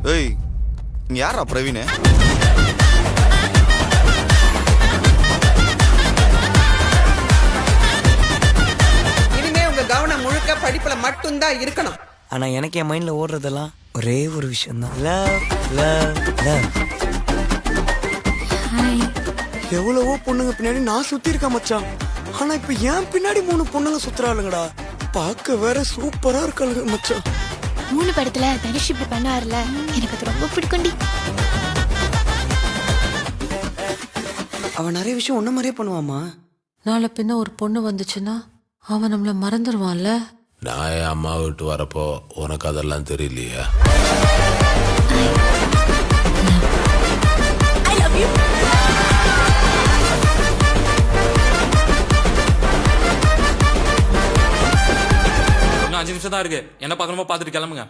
ஏய், இங்க யாரா பிரவீன்? இனிமே உங்க கவனம் முழுக்க படிப்புல மட்டும்தான் இருக்கணும். ஆனா எனக்கு என் மைண்ட்ல ஓடுறதெல்லாம் ஒரே ஒரு விஷயம் தான். Love love love. எவ்வளவோ பொண்ணுங்க பின்னாடி நான் சுத்தி இருக்கேன் மச்சான். ஆனா இப்ப ஏன் பின்னாடி 3 பொண்ணுங்க சுத்துறாளுங்கடா. பார்க்க வேற சூப்பரா இருக்காளுங்க மச்சான். 3 படத்துல தனுஷ் இப்படி பண்ணுவார்ல, எனக்கு அது ரொம்ப பிடிக்கும்டி. அவன் நிறைய விஷயம் ஒன்ன மாதிரியே பண்ணுவாமா. நாளை பின்ன ஒரு பொண்ணு வந்துச்சுன்னா அவன் நம்மள மறந்துடுவான்ல. நான் என் அம்மா விட்டு வரப்போ உனக்கு அதெல்லாம் தெரியலையா? இன்னும் 5 நிமிஷம் தான் இருக்கு. என்ன பார்க்கணுமோ பார்த்துட்டு கிளம்புங்க.